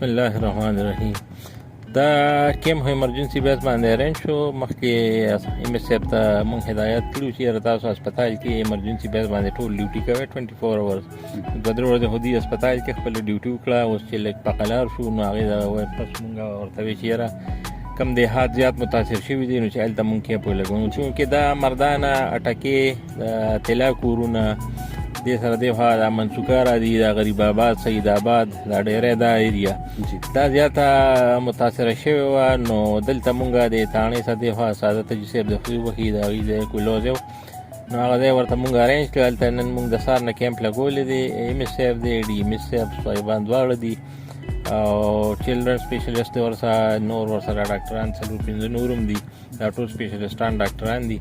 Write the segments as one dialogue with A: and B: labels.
A: بسم الله الرحمن الرحیم. دا کیم هو ایمرجنسي بیس باندې ارینج شو. مخکې ایم ایس صاحب ته مونږ هدایت کړو چې تاسو هسپتال کې ایمرجنسي بیس باندې ټول ډیوټي کوئ 24 اورز. دوه درې ورځې خو دې هسپتال کې خپل ډیوټي وکړه. اوس چې لږ په قلار شو نو هغې دغه وایي پس مونږ ورته وایي چې یاره کم دیهات زیات متاثر شوي دي نو چې هلته مونږ کیمپ ولګوو. چونکې دا مردانه اټکې د طلا کورونه دې سره دې خوا دا منسوکه را دي دا غریب آباد سید آباد دا ډېری دا ایریا دا زیاته متاثره شوې وه. نو دلته مونږ د تاڼې څخه دې خوا سعادت حاجي صاحب د خولي وښي د هغې ځای کوی لوز یو نو هغه ځای ورته مونږ ارینج کړل. هلته نن مونږ د سهار نه کیمپ لګولی دی. ایم ایس صاحب دی ډي ایم ایس صاحب صاحبان دواړه دي او چلډرن سپیشلیسټ ورسره نور ورسره ډاکټران څلور پنځه نور هم دي. دا ټول سپیشلیسټان ډاکټران دي.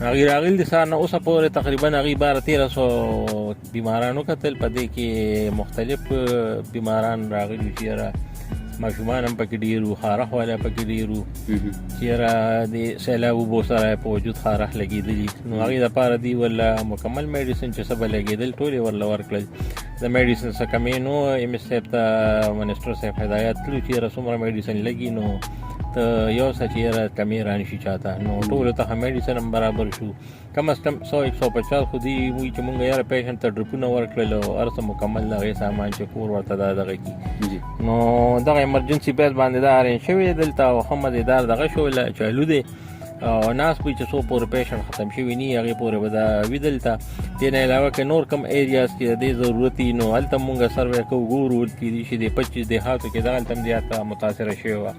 A: هغې راغلي دي سهار نه اوسه پورې تقریبا هغې 12-1300 بیماران وکتل. په دې کې مختلف بیماران راغلي چې یاره ماشومان هم پکې ډېر وو، خارښ والا پکې ډېر وو چې یاره د سیلاب اوبو سره په وجود خارښ لګېدلي. نو هغې دپاره دي ورله مکمل میډیسن چې څه به لګېدل ټول یې ورله ورکړل. د میډیسن څه کمې نو ایم ایس صاحب ته منسټر صاحب هدایت کړي چې یاره څومره میډیسن لګي نو ته یو څه چې یاره کمې رانشي چاته. نو ټولو ته میډیسن هم برابر شو. کم از کم 100-150 خو دي وایي چې مونږ یاره پیشنټ ته ډرپونه ورکړل او هر څه مکمل د هغې سامان چې کور ورته دا دغه کړي. نو دغه ایمرجنسي بیس باندې دا ارینج شوی دی دلته او ښه مزېدار دغه شو چالو دی او ناست وي چې څو پورې پیشنټ ختم شوي نه هغې پورې به دا وي دلته. دې نه علاوه که نور کم ایریاز کې د دې ضرورت وي نو هلته مونږ سروی کوو ګورو کېدای شي د 25 دیهاتو کې دغلته هم زیاته متاثره شوې وه.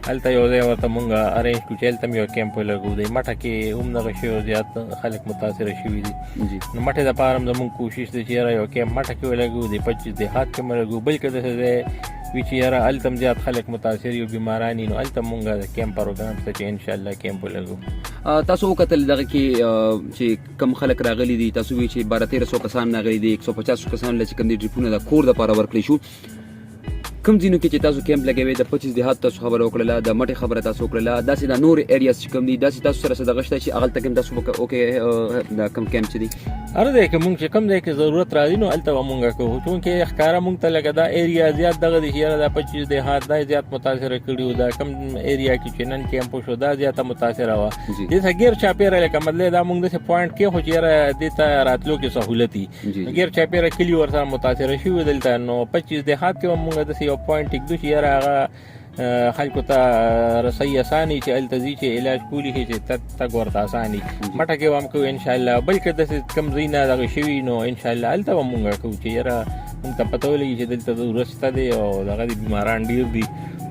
A: هلته یو ځای ورته مونږ ارینج کړو چې هلته هم یو کیمپ ولګو. د مټه کې هم دغه شی زیات خلک متاثره شوي دي. نو مټې دپاره هم زمونږ کوشش دی چې یاره یو کیمپ مټه کې ولګو د 25 دیهات کې ولګو. بلکې داسې ځای وي چې یاره هلته هم زیات خلک متاثر یو بیماران وي نو هلته مونږ د کیمپ پروګرام شته چې انشاءالله کیمپ ولګو.
B: تاسو وکتل دغه کې چې کم خلک راغلي دي تاسو وایي چې 12-1300 کسان راغلي دي 150 کسان له چې کوم دي ډریپونه د کور دپاره ورکړی شو. کوم ځینو کې چې تاسو کیمپ لګوئ د 25 دیهات تاسو خبره وکړله د مټې خبره تاسو وکړله داسې د نور ایریاز چې کوم دي داسې تاسو سره څه دغه شته چې هغلته کې هم تاسو اوکې دا کوم کیمپ چې دي
A: هر ځای کې مونږ چې کوم ځای کې ضرورت راځي نو هلته به مونږ کوو. چونکې ښکاره مونږ ته لکه دا ایریا زیات دغه دي چې یاره دا 25 دیهات دا زیات متاثره کړي وو. دا کم ایریا کې چې نن کیمپ وشو دا زیاته متاثره وه. دې څخه غیر چاپېره لکه مطلب دا مونږ داسې پوینټ کېښو چې یاره دې ته راتلو کې سهولت وي. غیر چاپېره کلي ورسره متاثره شوي دلته نو 25 دیهات کې به مونږ داسې یو پوینټ ایږدو چې یاره هغه خلکو ته رسۍ اساني چې هلته ځي چې علاج کولی شي چې تګ ورته اساني. مټه کې به هم کوو انشاءالله. بلکې داسې کم ځای نه دغه شوي نو انشاءالله هلته به مونږ کوو چې یاره مونږ ته پته ولګي چې دلته ضرورت شته دی او دغه د بیماران ډېر دي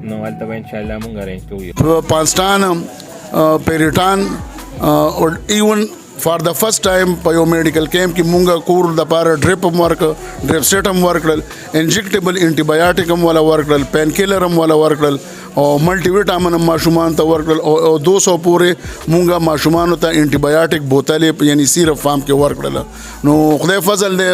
A: نو هلته به انشاءالله مونږ ارینج کوو.
C: پاکستان پیریټان ایون فار د فرست ټایم په یو میډیکل کیمپ کې مونږه کور دپاره ډریپ هم ورکړه ډریپ سیټ هم ورکړل انجیکټیبل انټي بایوټیک هم والا ورکړل پین کیلر هم والا ورکړل او ملټي ویټامین هم ماشومان ته ورکړل او 200 پورې مونږه ماشومانو ته انټي بایوټیک بوتلې یعنی سیرپ فارم کې ورکړل. نو خدای فضل دی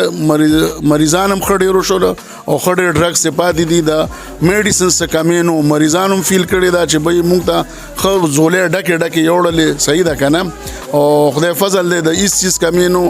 C: مریضان هم ښه ډېر وشول او ښه ډېر ډرګس یې پاتې دي. د میډیسنس څه کمې نو مریضان هم فیل کړي دا چې بھائی مونږ ته ښه زولې ډکې یوړلې صحیح ده که نه او خدای فضل دی د هېڅ چیز کمې نو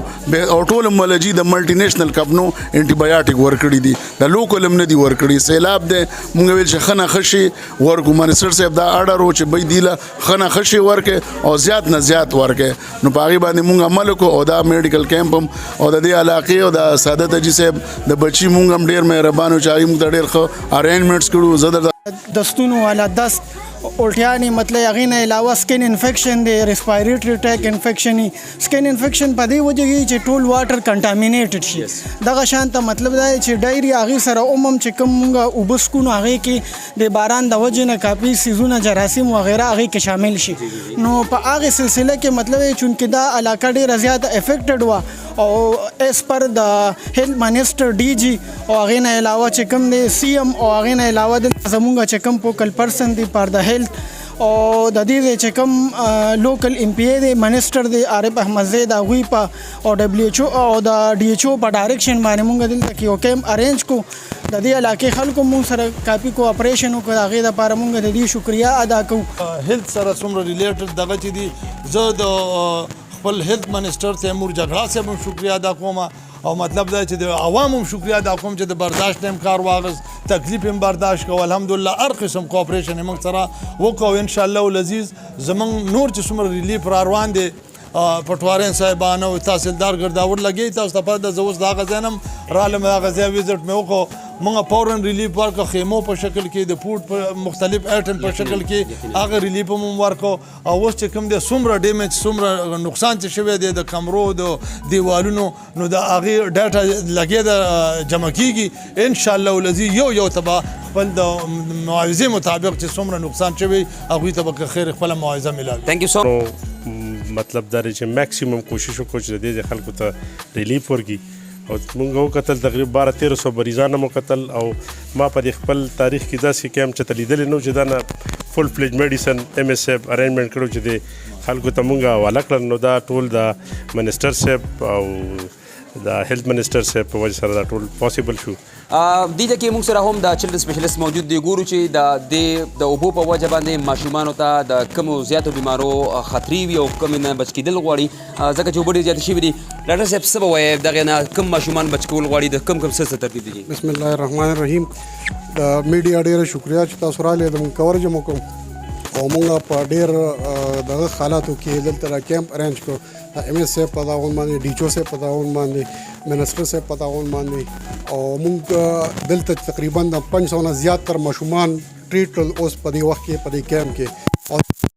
C: او ټول ملجي د ملټي نیشنل کمپنو انټي بایوټیک ورکړي دي د لوکل هم نه دي ورکړي. سیلاب دی مونږ ویل چې ښه نه ښه شي ورکو. منسټر صاحب دا اډر و چې بھائی دیله ښه نه ښه شي ورکړي او زیات نه زیات ورکړي. نو په هغې باندې مونږ عمل وکړو او دا میډیکل کیمپ هم او د دې علاقې او د سعادت حاجي صاحب د بچي مونږ هم ډېر مهربان و چې هغې مونږ ته ډېر ښه ارینجمنټس کړو. زه
D: دستونو والا دست الټیانی مطلب هغې نه علاوه سکن انفیکشن دی ریسپایریټري ټریک انفیکشن وي. سکن انفیکشن په دې وجه کې چې ټول واټر کنټامینیټډ شي دغه شان ته مطلب دا چې ډایریا هغې سره عموم چې کوم مونږ اوبه څښو نو هغې کې د باران د وجې نه کافي څیزونه جراثیم وغیره هغې کې شامل شي. نو په هغې سلسله کې مطلب چونکې دا علاقه ډېره زیاته افیکټډ وه او ایز پر د هیلث منسټر ډي جي او هغې نه علاوه چې کوم دی سی ایم او هغې نه علاوه دلته زمونږ چې کوم فوکل پرسن دی پر د هیلث او د دې چې کوم لوکل ایم پی ای دی منسټر دی عارف احمد زید هغوی په او ډبلیو ایچ او او د ډي ایچ او په ډایرکشن باندې مونږ دلته کې یو کیمپ ارینج کو. د دې علاقې خلکو مونږ سره کافي کوآپریشن وکړ. هغې دپاره مونږ د دې شکریه ادا کوو.
E: هیلث سره څومره ریلیټډ دغه چې دي زه د خپل هیلث منسټر تیمور جګړه صاحب هم شکریه ادا کوم او مطلب دا چې د عوامو هم شکریا دا کوم چې د برداشت هم کار واغست تکلیف هم برداشت کو الحمدلله هر قسم کوپریشن موږ سره وکړو ان شاء الله العزیز زمونږ نور چې څومره ریلیف را روان دی پټوارین صاحبانه او تحصیلدار ګرداور لګي تاسو ته پته د زوس دا غزنم رالم دا غزا ویزټ مې وکړو موږ فورن ریلیف ورکړو خیمو په شکل کې د فوډ په مختلف آیټم په شکل کې هغه ریلیف هم ورکړو او اوس چې کوم د څومره ډیمیج څومره نقصان چې شوی دی د کمرو د دیوالونو نو د هغې ډاټا لګې د جمع کیږي ان شاء الله العزیز یو تبا خپل د معاوضې مطابق چې څومره نقصان شوی هغوی ته به خیر خپله معاوضه ملاوي
B: ثانک یو سو
F: مطلب دا دی چې میکسیمم کوشش وکړو چې د دې خلکو ته ریلیف ورکړي او موږ وکتل تقریبا 1200 مریضان مو قتل او ما په خپل تاریخ کې داسې کیمپ چې تلیدل نو چې دا نه فل فلیج میډیسن ام اس اف ارینجمنٹ کړو چې د خلکو ته مونږه حواله کړل نو دا ټول د منسټر صاحب او د هیلث منسټر صاحب په وجه سره دا ټول پاسبل شو
B: دې کې موږ سره هم د چلډرن سپیشلیست موجود دی ګورو چې د اوبو په وجه باندې ماشومانو ته د کمو زیاتو بیمارو خطرې وي او کم نه بچ کېدل غواړي ځکه چې اوبه ډېرې زیاتې شوي دي ډاکټر صاحب څه به وایي دغې نه کم ماشومان بچ کول غواړي د کم څه ترتیب دي
G: بسم الله الرحمن الرحیم د میډیا ډیره شکریا چې تاسو راغلئ د موږ کورج مو کوم او موږ په ډېر دغه حالاتو کې دلته را کیمپ ارینج کړو ام ایس صاحب په تعاون باندې ډیچو صاحب په تعاون باندې منسټر صاحب په تعاون باندې او موږ دلته تقریبا د 500 نه زیات تر ماشومان ټریټ کړل اوس په دې وخت کې په دې کیمپ کې